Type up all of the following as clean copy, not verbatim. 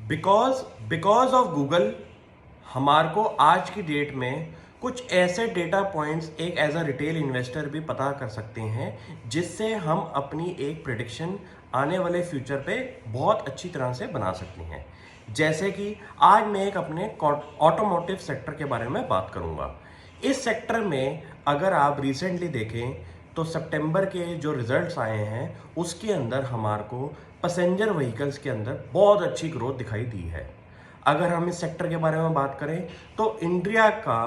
Because because of Google हमारे को आज की डेट में कुछ ऐसे डेटा पॉइंट्स एक एज अ रिटेल इन्वेस्टर भी पता कर सकते हैं जिससे हम अपनी एक प्रिडिक्शन आने वाले फ्यूचर पे बहुत अच्छी तरह से बना सकते हैं। जैसे कि आज मैं एक अपने ऑटोमोटिव सेक्टर के बारे में बात करूंगा। इस सेक्टर में अगर आप रिसेंटली देखें तो सितंबर के जो रिजल्ट्स आए हैं उसके अंदर हमारे को पैसेंजर व्हीकल्स के अंदर बहुत अच्छी ग्रोथ दिखाई दी है। अगर हम इस सेक्टर के बारे में बात करें तो इंडिया का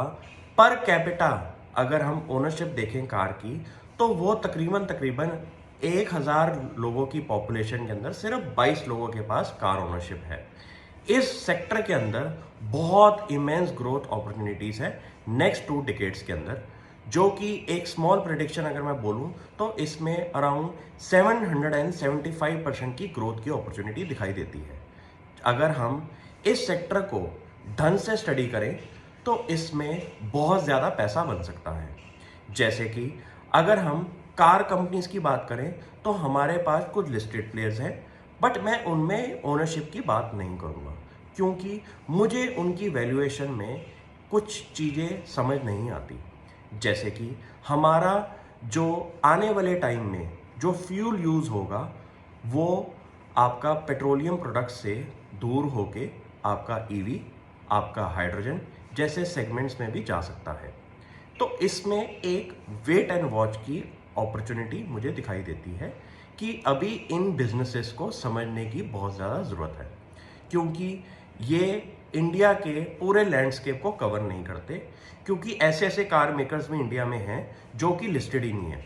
पर कैपिटा अगर हम ओनरशिप देखें कार की तो वो तकरीबन तकरीबन 1000 लोगों की पॉपुलेशन के अंदर सिर्फ 22 लोगों के पास कार ओनरशिप है। इस सेक्टर के अंदर बहुत इमेंस ग्रोथ अपॉर्चुनिटीज है नेक्स्ट 2 डिकेड्स के अंदर, जो कि एक स्मॉल प्रेडिक्शन अगर मैं बोलूं तो इसमें अराउंड 775% की ग्रोथ की अपॉर्चुनिटी दिखाई देती है। अगर हम इस सेक्टर को ढंग से स्टडी करें तो इसमें बहुत ज़्यादा पैसा बन सकता है। जैसे कि अगर हम कार कंपनीज की बात करें तो हमारे पास कुछ लिस्टेड प्लेयर्स हैं, बट मैं उनमें ओनरशिप की बात नहीं करूँगा क्योंकि मुझे उनकी वैल्यूएशन में कुछ चीज़ें समझ नहीं आती। जैसे कि हमारा जो आने वाले टाइम में जो फ्यूल यूज़ होगा वो आपका पेट्रोलियम प्रोडक्ट से दूर होके आपका ईवी, आपका हाइड्रोजन जैसे सेगमेंट्स में भी जा सकता है। तो इसमें एक वेट एंड वॉच की अपॉर्चुनिटी मुझे दिखाई देती है कि अभी इन बिजनेसेस को समझने की बहुत ज़्यादा ज़रूरत है क्योंकि ये इंडिया के पूरे लैंडस्केप को कवर नहीं करते, क्योंकि ऐसे ऐसे कार मेकर्स भी इंडिया में हैं जो कि लिस्टेड ही नहीं है।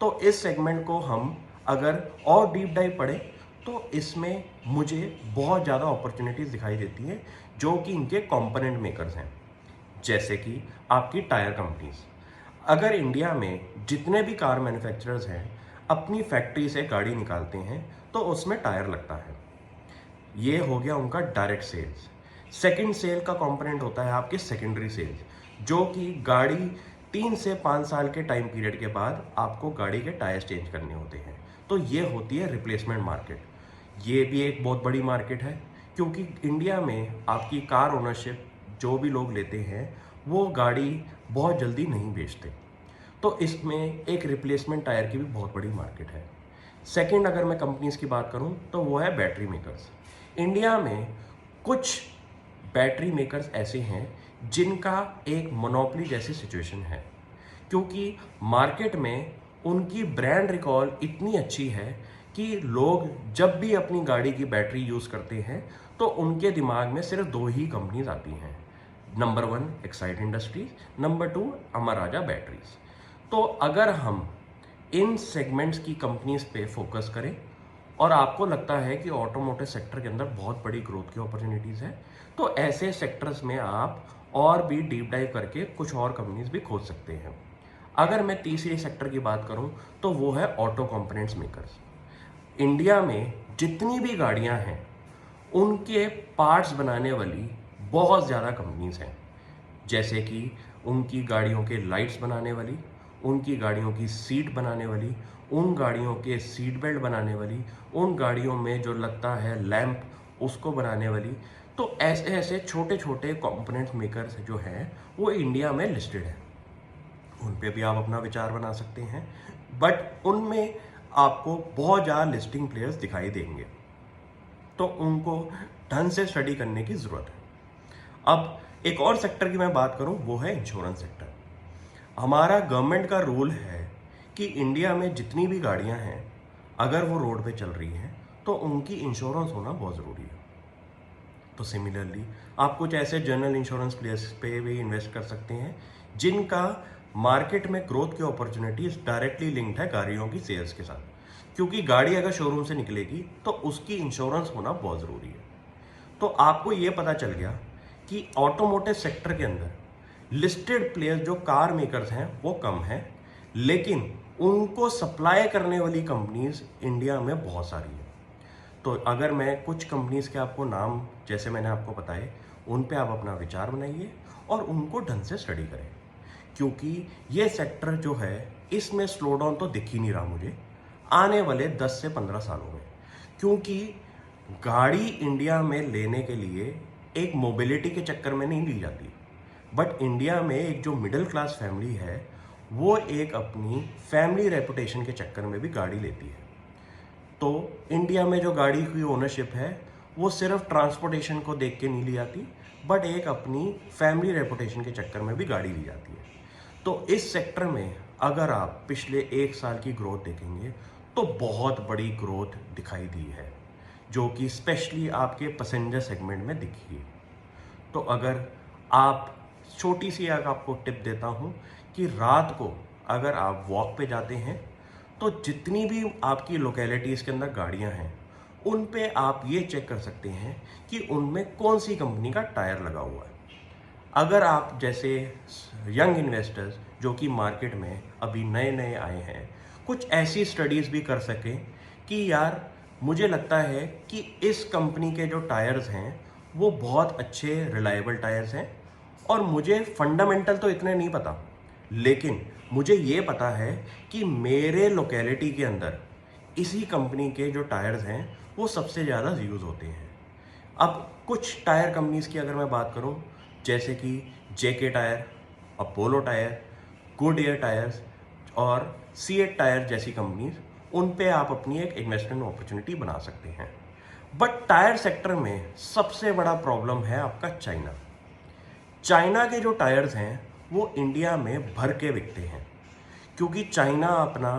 तो इस सेगमेंट को हम अगर और डीप डाइव पढ़ें तो इसमें मुझे बहुत ज़्यादा अपॉर्चुनिटीज़ दिखाई देती हैं जो कि इनके कंपोनेंट मेकर्स हैं। जैसे कि आपकी टायर कंपनीज, अगर इंडिया में जितने भी कार मैन्युफैक्चरर्स हैं अपनी फैक्ट्री से गाड़ी निकालते हैं तो उसमें टायर लगता है। ये हो गया उनका डायरेक्ट सेल्स। सेकंड सेल का कंपोनेंट होता है आपके सेकेंडरी सेल्स, जो कि गाड़ी 3 से 5 साल के टाइम पीरियड के बाद आपको गाड़ी के टायर्स चेंज करने होते हैं। तो ये होती है रिप्लेसमेंट मार्केट। ये भी एक बहुत बड़ी मार्केट है क्योंकि इंडिया में आपकी कार ओनरशिप जो भी लोग लेते हैं वो गाड़ी बहुत जल्दी नहीं बेचते। तो इसमें एक रिप्लेसमेंट टायर की भी बहुत बड़ी मार्केट है। सेकंड अगर मैं कंपनीज की बात करूं तो वो है बैटरी मेकर्स। इंडिया में कुछ बैटरी मेकर्स ऐसे हैं जिनका एक मोनोपोली जैसी सिचुएशन है क्योंकि मार्केट में उनकी ब्रांड रिकॉल इतनी अच्छी है कि लोग जब भी अपनी गाड़ी की बैटरी यूज़ करते हैं तो उनके दिमाग में सिर्फ 2 ही कंपनीज आती हैं, नंबर 1 एक्साइड इंडस्ट्रीज, नंबर 2 अमर राजा बैटरीज। तो अगर हम इन सेगमेंट्स की कंपनीज पे फोकस करें और आपको लगता है कि ऑटोमोटिव सेक्टर के अंदर बहुत बड़ी ग्रोथ की अपॉर्चुनिटीज़ है तो ऐसे सेक्टर्स में आप और भी डीप डाइव करके कुछ और कंपनीज भी खोज सकते हैं। अगर मैं तीसरी सेक्टर की बात करूं तो वो है ऑटो कंपोनेंट्स मेकर्स। इंडिया में जितनी भी गाड़ियां हैं उनके पार्ट्स बनाने वाली बहुत ज़्यादा कंपनीज हैं। जैसे कि उनकी गाड़ियों के लाइट्स बनाने वाली, उनकी गाड़ियों की सीट बनाने वाली, उन गाड़ियों के सीट बेल्ट बनाने वाली, उन गाड़ियों में जो लगता है लैंप उसको बनाने वाली। तो ऐसे ऐसे छोटे छोटे कंपोनेंट मेकर्स जो हैं वो इंडिया में लिस्टेड है। उन पे भी आप अपना विचार बना सकते हैं, बट उनमें आपको बहुत ज़्यादा लिस्टिंग प्लेयर्स दिखाई देंगे तो उनको ढंग से स्टडी करने की ज़रूरत है। अब एक और सेक्टर की मैं बात करूं वो है इंश्योरेंस सेक्टर। हमारा गवर्नमेंट का रूल है कि इंडिया में जितनी भी गाड़ियां हैं अगर वो रोड पे चल रही हैं तो उनकी इंश्योरेंस होना बहुत ज़रूरी है। तो सिमिलरली आप कुछ ऐसे जनरल इंश्योरेंस प्लेयर्स पे भी इन्वेस्ट कर सकते हैं जिनका मार्केट में ग्रोथ की अपॉर्चुनिटीज डायरेक्टली लिंक्ड है गाड़ियों की सेल्स के साथ, क्योंकि गाड़ी अगर शोरूम से निकलेगी तो उसकी इंश्योरेंस होना बहुत ज़रूरी है। तो आपको ये पता चल गया कि ऑटोमोटिव सेक्टर के अंदर लिस्टेड प्लेयर्स जो कार मेकर्स हैं वो कम हैं, लेकिन उनको सप्लाई करने वाली कंपनीज इंडिया में बहुत सारी है। तो अगर मैं कुछ कंपनीज के आपको नाम जैसे मैंने आपको बताए उन पे आप अपना विचार बनाइए और उनको ढंग से स्टडी करें, क्योंकि ये सेक्टर जो है इसमें स्लो डाउन तो दिख ही नहीं रहा मुझे आने वाले 10 से 15 सालों में, क्योंकि गाड़ी इंडिया में लेने के लिए एक मोबिलिटी के चक्कर में नहीं ली जाती, बट इंडिया में एक जो मिडिल क्लास फैमिली है वो एक अपनी फैमिली रेपुटेशन के चक्कर में भी गाड़ी लेती है। तो इंडिया में जो गाड़ी की ओनरशिप है वो सिर्फ ट्रांसपोर्टेशन को देख के नहीं ली जाती, बट एक अपनी फैमिली रेपुटेशन के चक्कर में भी गाड़ी ली जाती है। तो इस सेक्टर में अगर आप पिछले 1 साल की ग्रोथ देखेंगे तो बहुत बड़ी ग्रोथ दिखाई दी है, जो कि स्पेशली आपके पैसेंजर सेगमेंट में दिखी है। तो अगर आप छोटी सी आपको टिप देता हूँ कि रात को अगर आप वॉक पे जाते हैं तो जितनी भी आपकी लोकेलिटीज़ के अंदर गाड़ियाँ हैं उन पे आप ये चेक कर सकते हैं कि उनमें कौन सी कंपनी का टायर लगा हुआ है। अगर आप जैसे यंग इन्वेस्टर्स जो कि मार्केट में अभी नए नए आए हैं कुछ ऐसी स्टडीज़ भी कर सकें कि यार मुझे लगता है कि इस कंपनी के जो टायर्स हैं वो बहुत अच्छे रिलायबल टायर्स हैं, और मुझे फंडामेंटल तो इतने नहीं पता, लेकिन मुझे ये पता है कि मेरे लोकेलिटी के अंदर इसी कंपनी के जो टायर्स हैं वो सबसे ज़्यादा यूज़ होते हैं। अब कुछ टायर कंपनीज़ की अगर मैं बात करूं, जैसे कि JK tyre, Apollo tyre, Goodyear tyres और सीएट टायर जैसी कंपनीज, उन पे आप अपनी एक इन्वेस्टमेंट अपॉर्चुनिटी बना सकते हैं। बट टायर सेक्टर में सबसे बड़ा प्रॉब्लम है आपका चाइना। चाइना के जो टायर्स हैं वो इंडिया में भर के बिकते हैं, क्योंकि चाइना अपना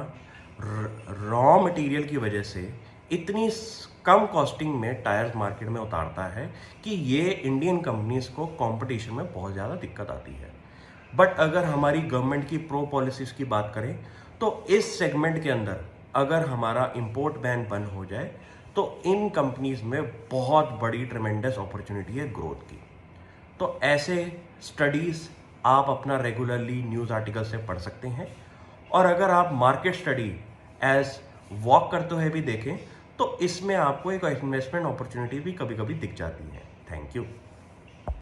रॉ मटेरियल की वजह से इतनी कम कॉस्टिंग में टायर्स मार्केट में उतारता है कि ये इंडियन कंपनीज को कंपटीशन में बहुत ज़्यादा दिक्कत आती है। बट अगर हमारी गवर्नमेंट की प्रो पॉलिसीज़ की बात करें तो इस सेगमेंट के अंदर अगर हमारा इंपोर्ट बैन बंद हो जाए तो इन कंपनीज में बहुत बड़ी ट्रेमेंडस अपॉर्चुनिटी है ग्रोथ की। तो ऐसे स्टडीज़ आप अपना रेगुलरली न्यूज़ आर्टिकल से पढ़ सकते हैं, और अगर आप मार्केट स्टडी एज वॉक करते हुए भी देखें तो इसमें आपको एक इन्वेस्टमेंट अपॉर्चुनिटी भी कभी कभी दिख जाती है। Thank you.